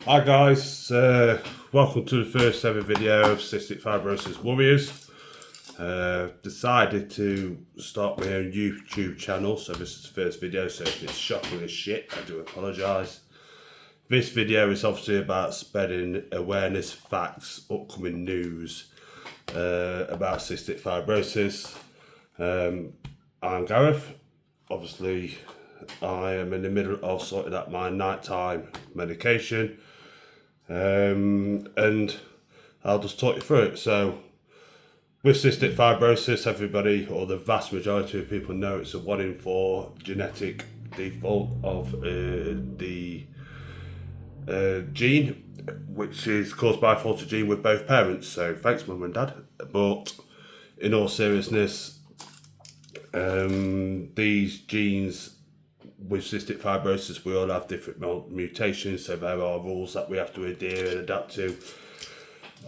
Hi guys, welcome to the first ever video of Cystic Fibrosis Warriors. Decided to start my own YouTube channel, so this is the first video, so if it's shocking as shit, I do apologise. This video is obviously about spreading awareness, facts, upcoming news about cystic fibrosis. I'm Gareth. Obviously, I am in the middle of sorting out my nighttime medication. And I'll just talk you through it. So, with cystic fibrosis, everybody, or the vast majority of people, know it's a 1 in 4 genetic default of the gene, which is caused by a faulty gene with both parents. So, thanks, mum and dad. But in all seriousness, these genes with cystic fibrosis, we all have different mutations, so there are rules that we have to adhere and adapt to,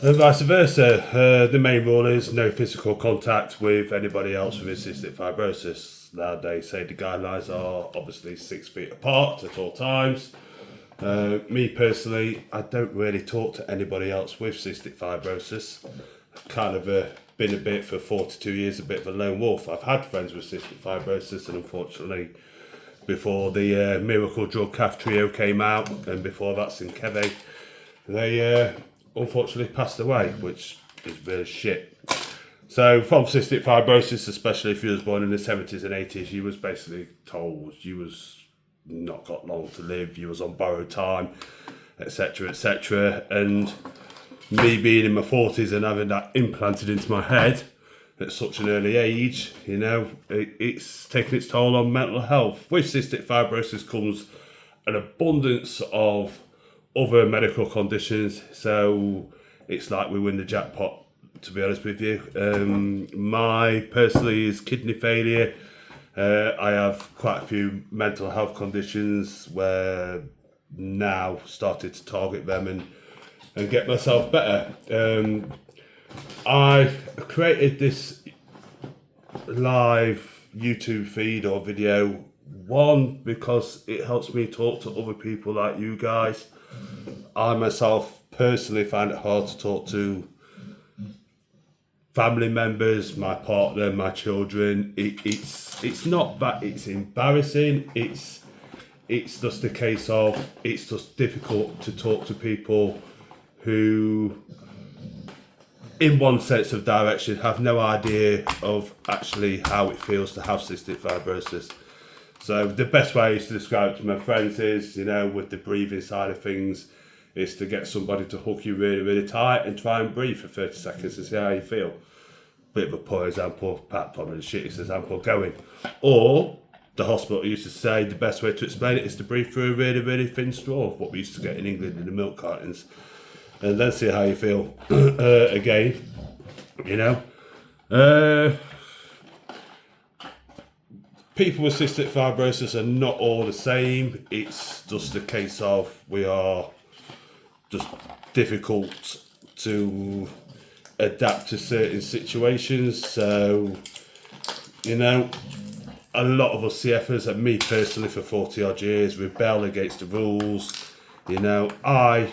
and vice versa. The main rule is no physical contact with anybody else with cystic fibrosis. Now they say the guidelines are obviously 6 feet apart at all times. Me personally, I don't really talk to anybody else with cystic fibrosis. I've kind of been a bit, for 42 years, a bit of a lone wolf. I've had friends with cystic fibrosis, and unfortunately, before the miracle drug Kaftrio came out, and before that Sinkeve, they unfortunately passed away, which is really shit. So from cystic fibrosis, especially if you was born in the 70s and 80s, you was basically told you was not got long to live, you was on borrowed time, etc, etc. And me being in my 40s and having that implanted into my head at such an early age, you know, it's taken its toll on mental health. With cystic fibrosis comes an abundance of other medical conditions, so it's like we win the jackpot, to be honest with you. My personally is kidney failure. I have quite a few mental health conditions where now started to target them and get myself better. I created this live YouTube feed or video, one, because it helps me talk to other people like you guys. I myself personally find it hard to talk to family members, my partner, my children. It's not that it's embarrassing, it's just a case of it's just difficult to talk to people who, in one sense of direction, have no idea of actually how it feels to have cystic fibrosis. So the best way to describe it to my friends is, you know, with the breathing side of things, is to get somebody to hook you really, really tight and try and breathe for 30 seconds to see how you feel. Bit of a poor example, probably the shittiest example going. Or, the hospital used to say the best way to explain it is to breathe through a really, really thin straw, what we used to get in England in the milk cartons, and then see how you feel. Again, you know, people with cystic fibrosis are not all the same. It's just a case of we are just difficult to adapt to certain situations. So, you know, a lot of us CFers, and me personally for 40 odd years, rebel against the rules. You know, I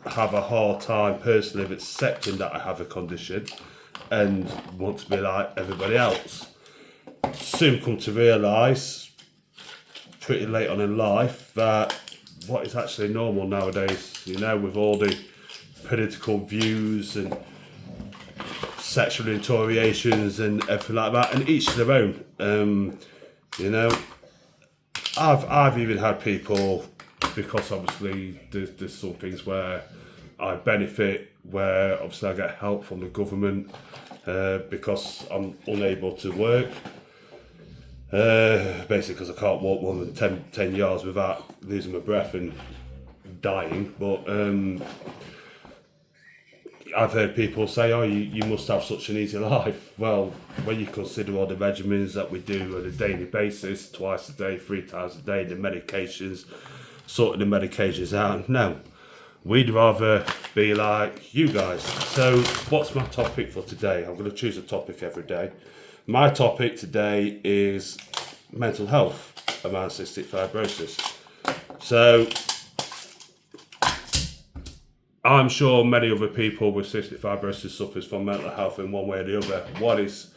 have a hard time personally of accepting that I have a condition and want to be like everybody else. Soon come to realise, pretty late on in life, that what is actually normal nowadays, you know, with all the political views and sexual orientations and everything like that, and each to their own. You know, I've even had people, because obviously there's some things where I benefit, where obviously I get help from the government because I'm unable to work. Basically because I can't walk more than 10 yards without losing my breath and dying. But I've heard people say, oh, you must have such an easy life. Well, when you consider all the regimens that we do on a daily basis, twice a day, 3 times a day, the medications, sorting the medications out, no. We'd rather be like you guys. So what's my topic for today? I'm going to choose a topic every day. My topic today is mental health around cystic fibrosis. So I'm sure many other people with cystic fibrosis suffers from mental health in one way or the other. One is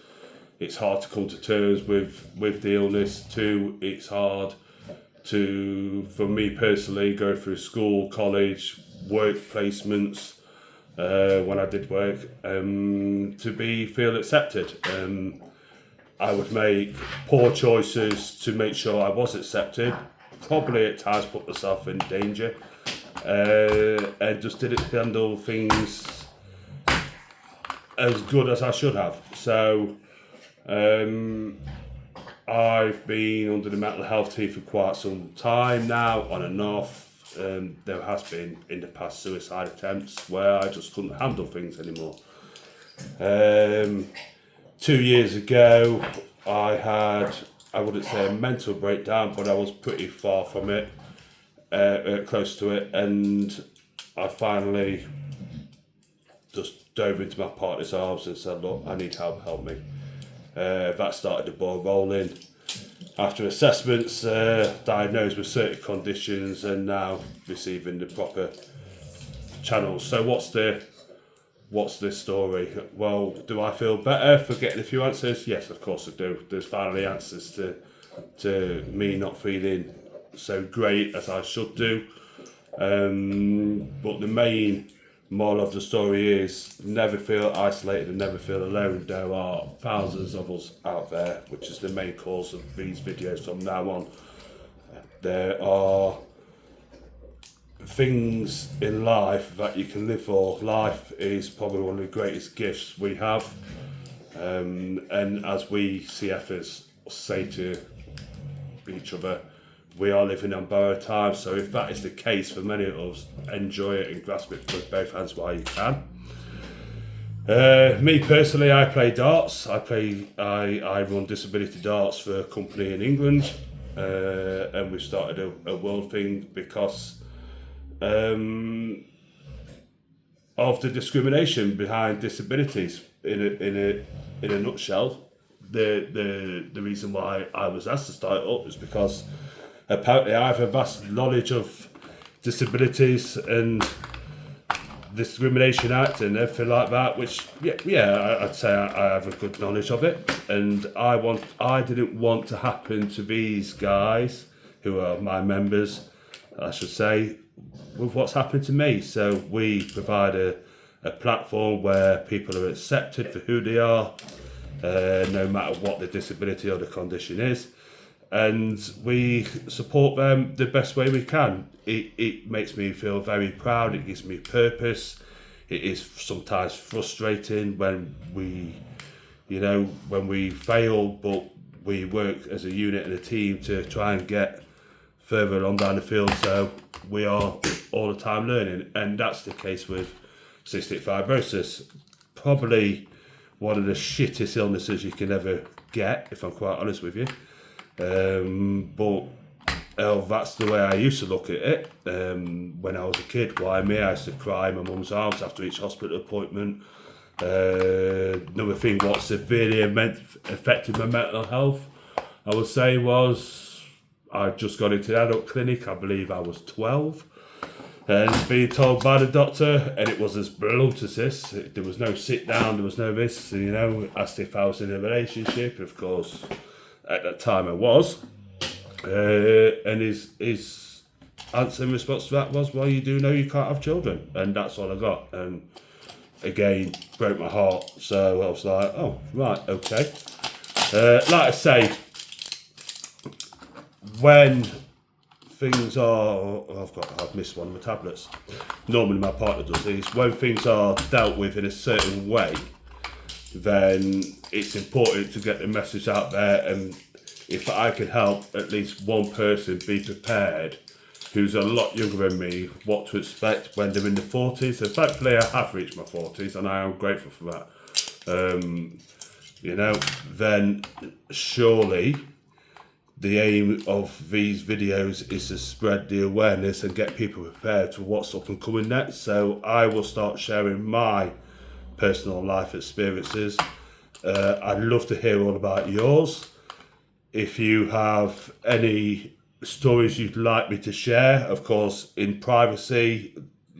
it's hard to come to terms with the illness. Two, it's hard for me personally, go through school, college, work placements, when I did work, to feel accepted. I would make poor choices to make sure I was accepted, probably at times put myself in danger, and just didn't handle things as good as I should have. So I've been under the mental health team for quite some time now, on and off. There has been in the past suicide attempts where I just couldn't handle things anymore. 2 years ago, I wouldn't say a mental breakdown, but I was pretty far from it, close to it, and I finally just dove into my partner's arms and said, look, I need help me. That started the ball rolling. After assessments, diagnosed with certain conditions, and now receiving the proper channels. So what's the story? Well, do I feel better for getting a few answers? Yes, of course I do. There's finally answers to me not feeling so great as I should do. But the main moral of the story is never feel isolated and never feel alone. There are thousands of us out there, which is the main cause of these videos from now on. There are things in life that you can live for. Life is probably one of the greatest gifts we have, and as we CFers say to each other, we are living on borrowed time. So if that is the case for many of us, enjoy it and grasp it with both hands while you can. Me personally, I play darts. I run disability darts for a company in England, and we've started a world thing because of the discrimination behind disabilities. In a nutshell, the reason why I was asked to start it up is because apparently I have a vast knowledge of disabilities and Discrimination Act and everything like that, which I'd say I have a good knowledge of it, and I didn't want to happen to these guys who are my members, I should say, with what's happened to me. So we provide a platform where people are accepted for who they are, no matter what the disability or the condition is, and we support them the best way we can. It makes me feel very proud. It gives me purpose. It is sometimes frustrating when we fail, but we work as a unit and a team to try and get further along down the field. So we are all the time learning, and that's the case with cystic fibrosis. Probably one of the shittest illnesses you can ever get, if I'm quite honest with you. But that's the way I used to look at it. When I was a kid, why me? I used to cry in my mum's arms after each hospital appointment. Another thing what severely affected my mental health, I would say, was I just got into the adult clinic. I believe I was 12, and being told by the doctor, and it was as blunt as this. There was no sit down, there was no this. Asked if I was in a relationship. Of course, at that time I was. And his answer in response to that was, well, you do know you can't have children. And that's all I got. And again, broke my heart. So I was like, oh, right, okay. Like I say, when things are, I've missed one of my tablets. Normally my partner does these. When things are dealt with in a certain way, then it's important to get the message out there. And if I can help at least one person be prepared who's a lot younger than me, what to expect when they're in the 40s. So thankfully I have reached my 40s and I am grateful for that. Then surely the aim of these videos is to spread the awareness and get people prepared for what's up and coming next. So I will start sharing my personal life experiences. I'd love to hear all about yours. If you have any stories you'd like me to share, of course, in privacy,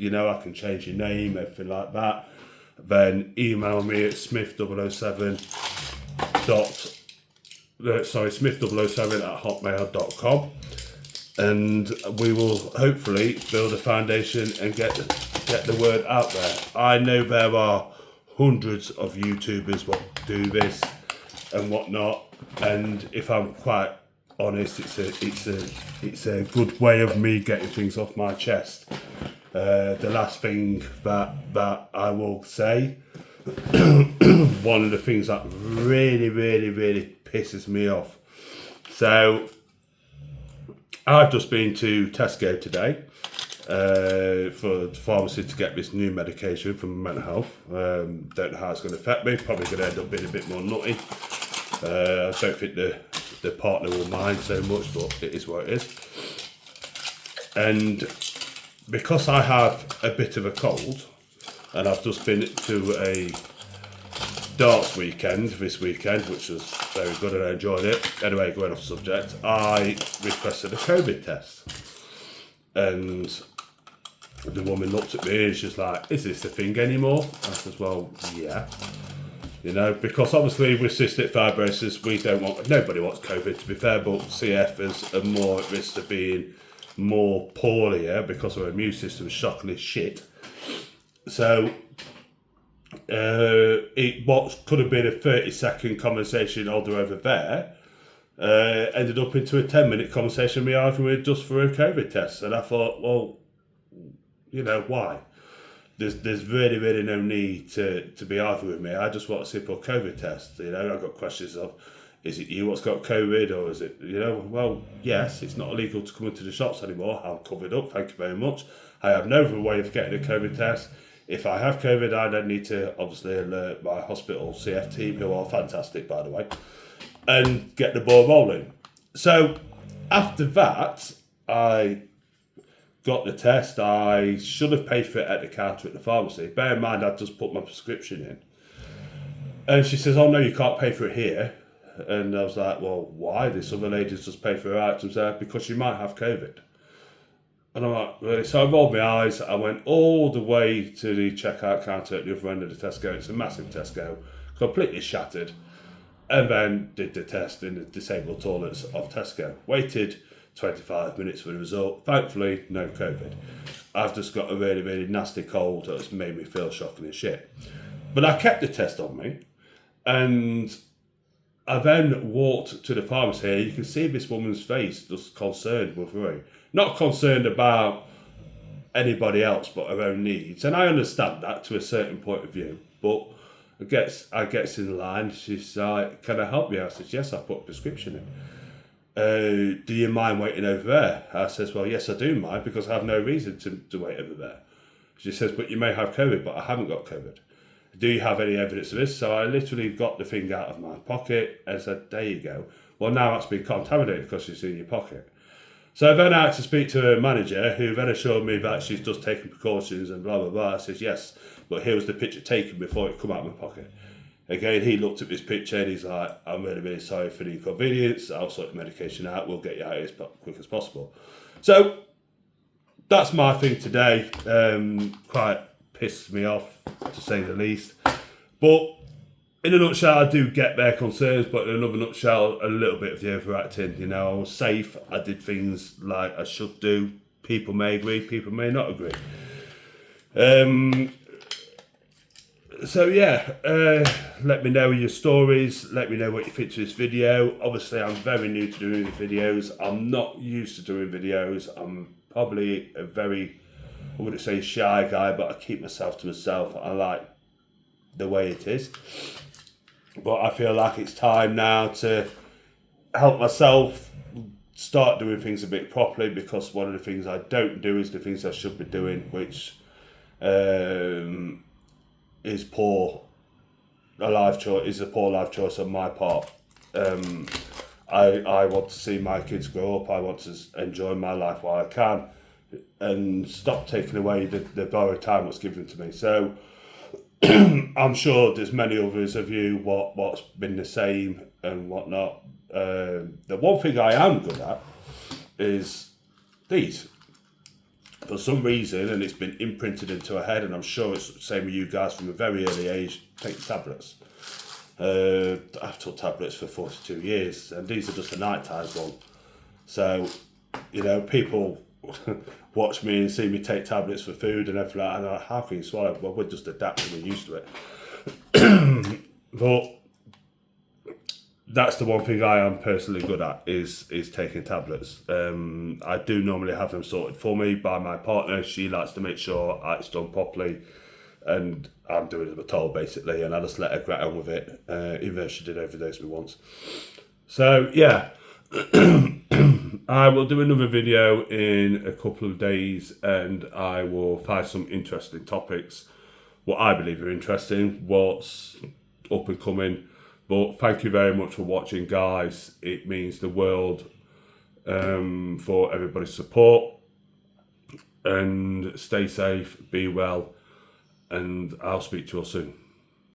I can change your name, everything like that, then email me at smith007 smith007 at hotmail.com, and we will hopefully build a foundation and get the word out there. I know there are hundreds of YouTubers what do this and whatnot, and if I'm quite honest, it's a good way of me getting things off my chest. The last thing that I will say, one of the things that really pisses me off. So I've just been to Tesco today for the pharmacy to get this new medication for my mental health. Don't know how it's going to affect me. Probably going to end up being a bit more nutty. I don't think the partner will mind so much, but it is what it is. And because I have a bit of a cold, and I've just been to a darts weekend this weekend, which was very good and I enjoyed it. Anyway, going off subject, I requested a COVID test. And the woman looked at me and she's like, "Is this a thing anymore?" I said, "Well, yeah." Because obviously with cystic fibrosis, nobody wants COVID, to be fair, but CFs are more at risk of being more poorlier because our immune system is shockingly shit. So what could have been a 30-second conversation over there ended up into a 10-minute conversation me arguing just for a COVID test. And I thought, well, why? There's really no need to be arguing with me. I just want a simple COVID test. I've got questions of, is it you what's got COVID, or is it, well, yes, it's not illegal to come into the shops anymore. I'm covered up, thank you very much. I have no other way of getting a COVID test. If I have COVID, I then need to obviously alert my hospital CF team, who are fantastic, by the way, and get the ball rolling. So after that, I got the test. I should have paid for it at the counter at the pharmacy. Bear in mind, I just put my prescription in. And she says, "Oh no, you can't pay for it here." And I was like, "Well, why? This other lady's just paid for her items there." "Because you might have COVID." And I'm like, "Really?" So I rolled my eyes. I went all the way to the checkout counter at the other end of the Tesco. It's a massive Tesco, completely shattered. And then did the test in the disabled toilets of Tesco. Waited 25 minutes for the result. Thankfully, no COVID. I've just got a really nasty cold that's made me feel shocking as shit. But I kept the test on me, and I then walked to the pharmacy. You can see this woman's face just concerned with me. Not concerned about anybody else but her own needs. And I understand that to a certain point of view. But I gets in line. She's like, "Can I help you?" I said, "Yes, I've put a prescription in." "Do you mind waiting over there?" I says, "Well, yes, I do mind, because I have no reason to wait over there." She says, "But you may have COVID," but I haven't got COVID. "Do you have any evidence of this?" So I literally got the thing out of my pocket and said, "There you go." "Well, now that's been contaminated because it's in your pocket." So then I had to speak to her manager, who then assured me that she's just taking precautions and blah, blah, blah. I says, "Yes, but here was the picture taken before it come out of my pocket." Again, he looked at this picture and he's like, "I'm really sorry for the inconvenience. I'll sort the medication out. We'll get you out as quick as possible." So that's my thing today. Quite pissed me off, to say the least. But in a nutshell, I do get their concerns, but in another nutshell, a little bit of the overacting. I was safe. I did things like I should do. People may agree, people may not agree. So yeah, let me know your stories. Let me know what you think to this video. Obviously, I'm very new to doing videos. I'm not used to doing videos. I'm probably a very, I wouldn't say shy guy, but I keep myself to myself. I like the way it is. But I feel like it's time now to help myself start doing things a bit properly, because one of the things I don't do is the things I should be doing, which is a poor life choice on my part. I want to see my kids grow up. I want to enjoy my life while I can, and stop taking away the borrowed time that's given to me. So I'm sure there's many others of you what's been the same and whatnot. The one thing I am good at is these. for some reason, and it's been imprinted into her head, and I'm sure it's the same with you guys from a very early age, take tablets. I've took tablets for 42 years, and these are just the night times one. So, you know, people watch me and see me take tablets for food and everything like that, and they're like, how can you swallow? Well, we're just adapting, we're used to it. But that's the one thing I am personally good at is taking tablets. I do normally have them sorted for me by my partner. She likes to make sure it's done properly, and I'm doing as I'm told basically, and I just let her get on with it, even though she did overdose me once. So yeah, I will do another video in a couple of days, and I will find some interesting topics, what I believe are interesting, what's up and coming. But thank you very much for watching, guys. It means the world for everybody's support. And stay safe, be well, and I'll speak to you all soon.